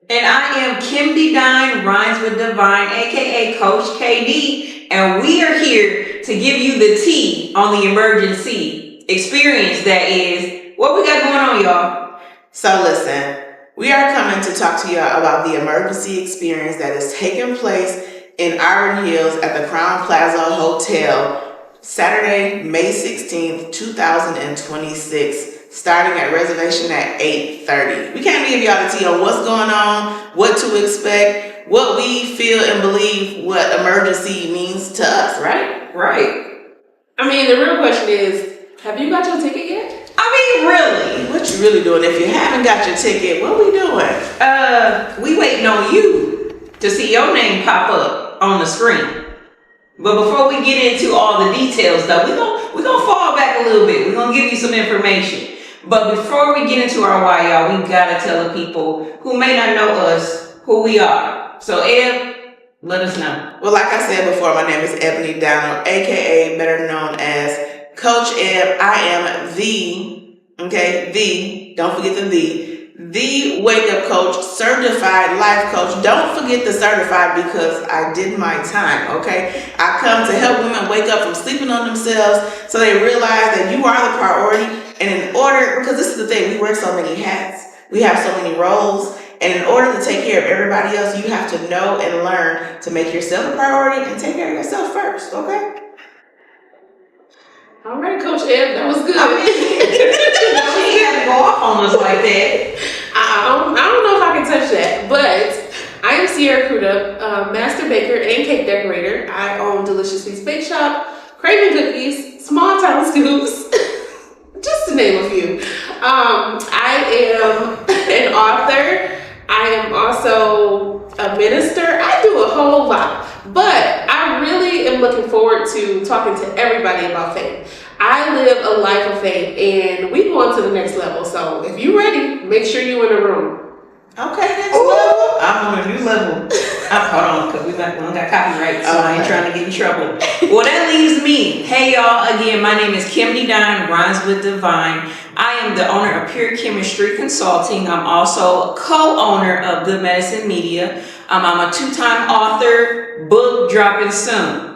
And I am Kim D. Dine, Rhymes with Divine, aka Coach KD, and we are here to give you the tea on the emergency experience that is what we got going on, y'all. So listen, we are coming to talk to y'all about the emergency experience that is taking place in Iron Hills at the Crown Plaza Hotel Saturday, May 16th, 2026, starting at reservation at 8:30. We can't give y'all the tea on what's going on, what to expect, what we feel and believe what emergency means to us, right? Right. I mean, the real question is, have you got your ticket yet? I mean, really? What you really doing? If you haven't got your ticket, what we doing? We waiting on you to see your name pop up on the screen. But before we get into all the details, though, we're gonna fall back a little bit. We're gonna give you some information. But before we get into our why, y'all, we gotta tell the people who may not know us who we are. So, Eb, let us know. Well, like I said before, my name is Ebonee Donald, aka better known as Coach Eb. I am don't forget the wake up coach, certified life coach. Don't forget the certified because I did my time, okay? I come to help women wake up from sleeping on themselves so they realize that you are the priority. And in order, because this is the thing, we wear so many hats, we have so many roles, and in order to take care of everybody else, you have to know and learn to make yourself a priority and take care of yourself first, okay? All right, Coach Eb, that was good. She had to go off on us like that. I don't know if I can touch that, but I am Cierra, master baker and cake decorator. I own Delicious Sweets Bake Shop, Craving Cookies, Small Town Scoops, just to name a few. I am an author. I am also a minister. I do a whole lot, but I really am looking forward to talking to everybody about faith. I live a life of faith, and we going to the next level. So if you're ready, make sure you're in the room. Okay, next level. I'm on a new level. Hold on, because we don't got copyright, so I ain't trying to get in trouble. Well, that leaves me. Hey, y'all. Again, my name is Kim D. Dine, Rhymes with Divine. I am the owner of Pure Chemistry Consulting. I'm also a co-owner of Good Medicine Media. I'm a two-time author, book dropping soon.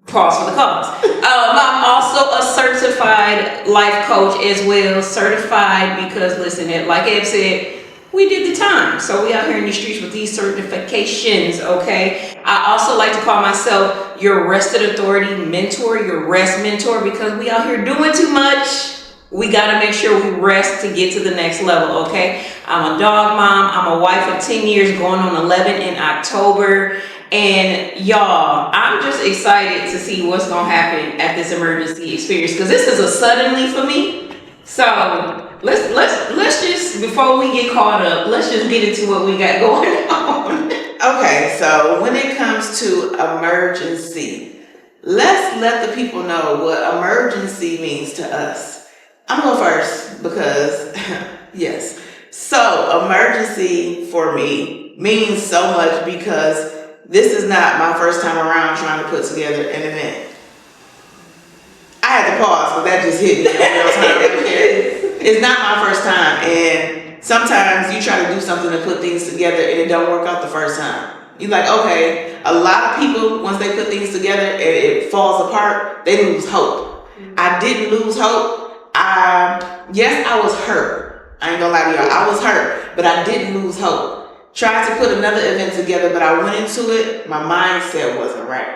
Pause for the cause. I'm also a certified life coach as well. Certified because, listen, like Eb said, we did the time. So we out here in the streets with these certifications, okay? I also like to call myself your rested authority mentor, your rest mentor, because we out here doing too much. We got to make sure we rest to get to the next level, okay? I'm a dog mom. I'm a wife of 10 years going on 11 in October. And y'all, I'm just excited to see what's going to happen at this emergency experience because this is a suddenly for me. So let's just, before we get caught up, let's just get into what we got going on. Okay, so when it comes to emergency, let's let the people know what emergency means to us. I'm going to go first because, yes. So emergency for me means so much because this is not my first time around trying to put together an event. I had to pause because that just hit me in real time. It's not my first time, and sometimes you try to do something to put things together and it don't work out the first time. You're like, okay, a lot of people, once they put things together and it falls apart, they lose hope. I didn't lose hope. Yes, I was hurt. I ain't gonna lie to y'all. I was hurt, but I didn't lose hope. Tried to put another event together, but I went into it, my mindset wasn't right.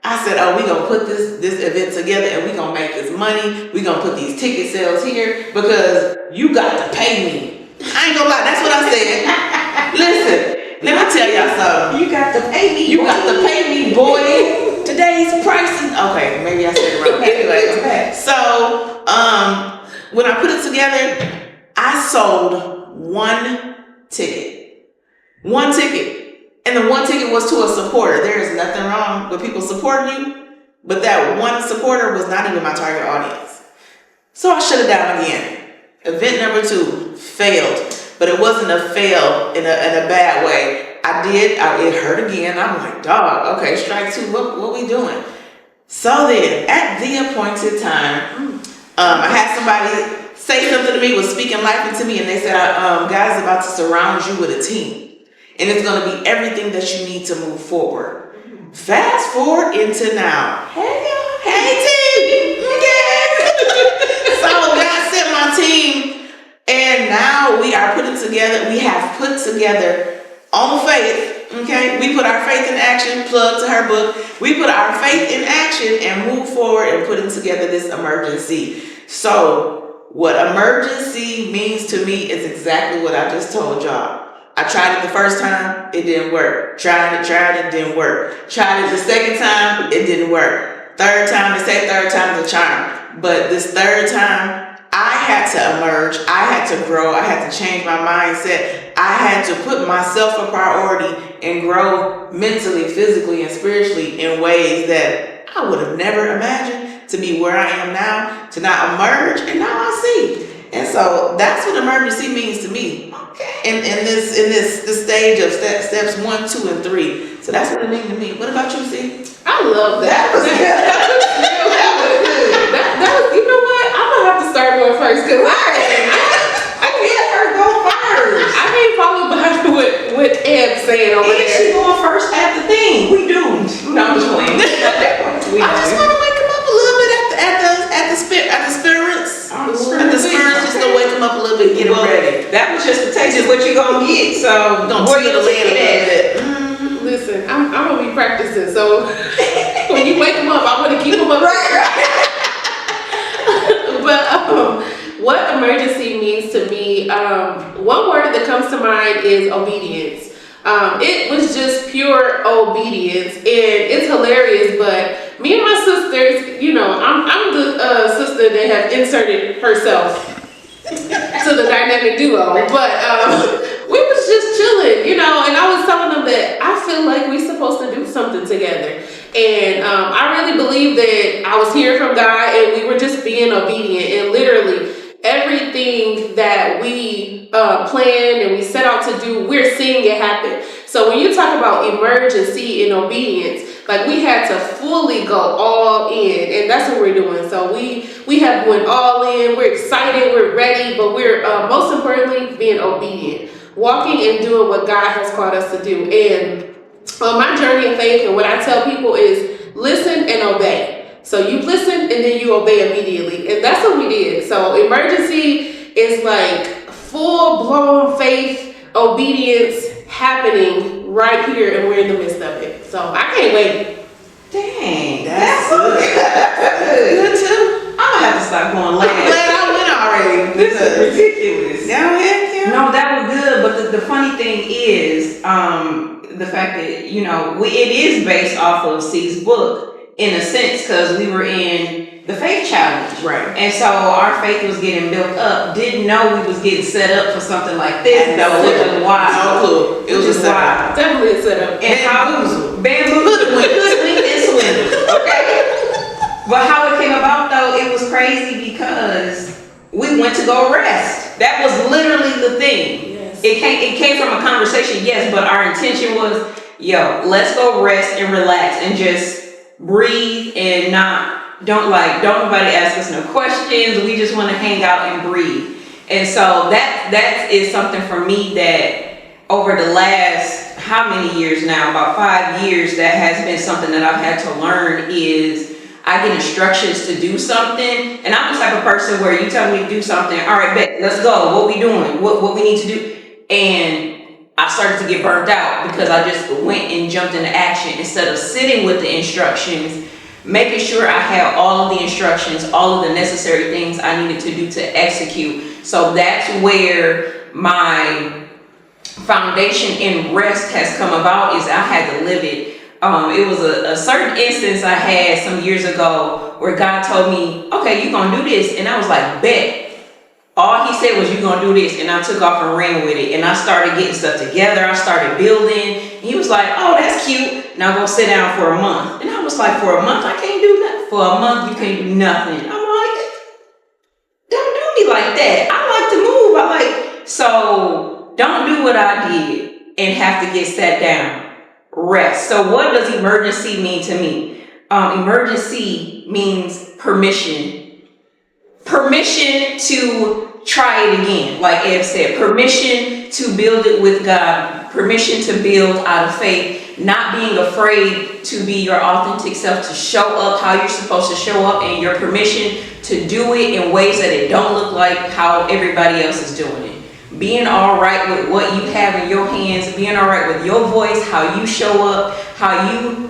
I said, oh, we gonna put this event together and we gonna make this money. We gonna put these ticket sales here because you got to pay me. I ain't gonna lie, that's what I said. Listen, let me tell y'all something. You got to pay me. You got to pay me, boy. Today's prices. Okay, maybe I said it wrong. Anyway, okay. So when I put it together, I sold one ticket. One ticket. And the one ticket was to a supporter. There is nothing wrong with people supporting you, but that one supporter was not even my target audience. So I shut it down again. Event number 2 failed, but it wasn't a fail in a bad way. It hurt again. I'm like, dog, okay, strike 2, what we doing? So then, at the appointed time, I had somebody say something to me, was speaking life into me, and they said, God's about to surround you with a team. And it's going to be everything that you need to move forward. Fast forward into now. Hey, y'all. Hey, team. Okay. So God sent my team, and now we are putting together, we have put together on faith. Okay, we put our faith in action, plug to her book. We put our faith in action and move forward and putting together this emergency. So what emergency means to me is exactly what I just told y'all. I tried it the first time, it didn't work. Tried it, didn't work. Tried it the second time, it didn't work. Third time, they say third time's a charm. But this third time, I had to emerge, I had to grow, I had to change my mindset. I had to put myself a priority and grow mentally, physically, and spiritually in ways that I would have never imagined to be where I am now, to not emerge, and now I see. And so that's what emergency means to me. In this stage of steps 1, 2, and 3. So that's what it means to me. What about you, C? I love that. That was good. That was, you know what? I'm gonna have to start going first because I get her go first. I can't follow behind what Eb saying over there. She going first at the thing. We doomed. No, I'm just playing. I just want to wake him up a little bit at the spirits. At the spirits, just to wake him up a little bit, get him ready. That was just a taste of what you're gonna get. So Don't where you the land a little bit. Listen, I'm gonna be practicing. So when you wake him up, I want to keep him up. But what emergency means to me, one word that comes to mind is obedience. It was just pure obedience, and it's hilarious. But me and my sisters, you know, I'm the sister that have inserted herself to the dynamic duo. But we was just chilling, you know, and I was telling them that I feel like we're supposed to do something together. And I really believe that I was hearing from God, and we were just being obedient, and literally everything that we planned and we set out to do, we're seeing it happen. So when you talk about emergency and obedience, like we had to fully go all in, and that's what we're doing. So we have went all in. We're excited, we're ready, but we're most importantly being obedient, walking and doing what God has called us to do. And on my journey of faith, and what I tell people is listen and obey. So you listen and then you obey immediately. And that's what we did. So emergency is like full-blown faith, obedience happening right here, and we're in the midst of it. So I can't wait. Dang, that's good. Good too. I'm gonna have to stop going last. I'm glad I went already. This is ridiculous. Go ahead, Kim. No, that was good. But the funny thing is, the fact that, you know, it is based off of C's book in a sense, because we were in the faith challenge. Right. And so our faith was getting built up. Didn't know we was getting set up for something like this. No Which is wild. No clue. It was Which is a setup. wild. Definitely a setup. And how bamboo hoodwink and swindle. Okay. But how it came about though, it was crazy because we went to go rest. That was literally the thing. Yes. It came from a conversation, yes, but our intention was, yo, let's go rest and relax and just breathe and don't nobody ask us no questions. We just want to hang out and breathe. And so that is something for me that over the last how many years now, about 5 years, that has been something that I've had to learn is I get instructions to do something, and I'm the type of person where you tell me to do something, all right, bet, let's go. What we doing? What we need to do? And I started to get burnt out because I just went and jumped into action instead of sitting with the instructions, making sure I had all of the instructions, all of the necessary things I needed to do to execute. So that's where my foundation in rest has come about, is I had to live it. It was a certain instance I had some years ago where God told me, okay, you're going to do this. And I was like, bet. All he said was, you're going to do this. And I took off and ran with it. And I started getting stuff together. I started building. And he was like, oh, that's cute. Now go sit down for a month. And I was like, for a month, I can't do nothing. For a month, you can't do nothing. I'm like, don't do me like that. I like to move. So don't do what I did and have to get sat down. Rest. So what does emergency mean to me? Emergency means permission permission to try it again, like Ed said, permission to build it with God, permission to build out of faith, not being afraid to be your authentic self, to show up how you're supposed to show up, and your permission to do it in ways that it don't look like how everybody else is doing it. Being all right with what you have in your hands, being all right with your voice, how you show up, how you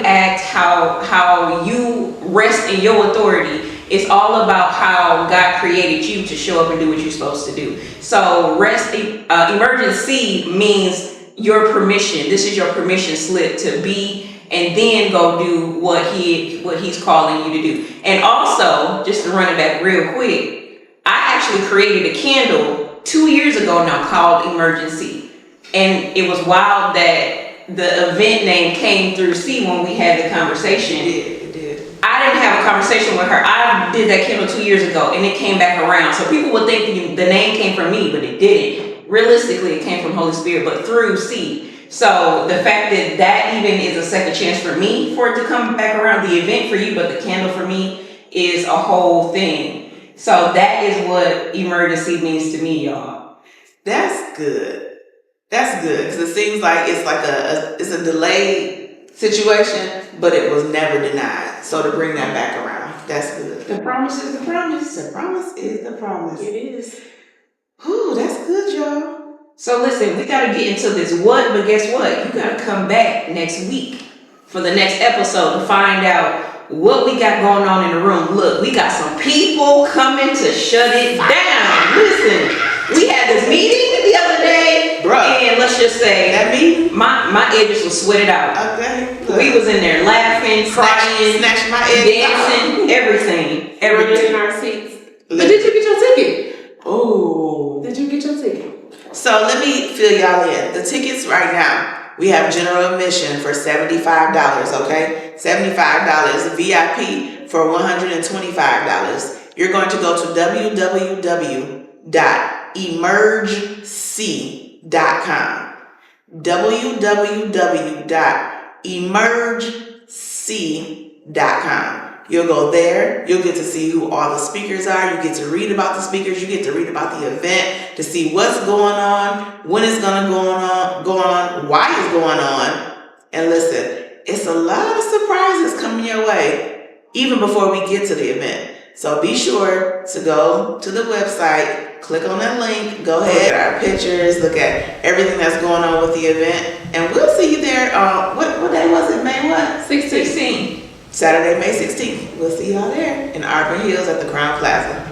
act, how you rest in your authority. It's all about how God created you to show up and do what you're supposed to do. So emergency means your permission. This is your permission slip to be, and then go do what he's calling you to do. And also, just to run it back real quick, I actually created a candle 2 years ago now called Emergency. And it was wild that the event name came through C when we had the conversation. It did. I didn't have a conversation with her. I did that candle 2 years ago, and it came back around. So people would think the name came from me, but it didn't. Realistically, it came from Holy Spirit, but through C. So the fact that even is a second chance for me for it to come back around, the event for you, but the candle for me is a whole thing. So that is what emergency means to me, y'all. That's good. That's good, because it seems like it's like it's a delayed situation, but it was never denied. So to bring that back around, that's good. The promise is the promise. The promise is the promise. It is. Whew, that's good, y'all. So listen, we got to get into this what, but guess what? You got to come back next week for the next episode to find out what we got going on in the room. Look, we got some people coming to shut it down. Listen, we had this meeting the other day, Bruh. and let's just say That meeting? my edges was sweated out. Okay. We was in there laughing, crying, Snatch my edges dancing, everything. Everything in our seats. But did you get your ticket? Oh. Did you get your ticket? So let me fill y'all in. The tickets right now, we have general admission for $75, okay? $75, VIP for $125. You're going to go to www.emergec.com. www.emergec.com. You'll go there, you'll get to see who all the speakers are, you get to read about the speakers, you get to read about the event, to see what's going on, when it's gonna go on, why it's going on. And listen, it's a lot of surprises coming your way, even before we get to the event. So be sure to go to the website, click on that link, go ahead, our pictures, look at everything that's going on with the event, and we'll see you there. What day was it, May what? 16. Saturday, May 16th. We'll see y'all there in Auburn Hills at the Crown Plaza.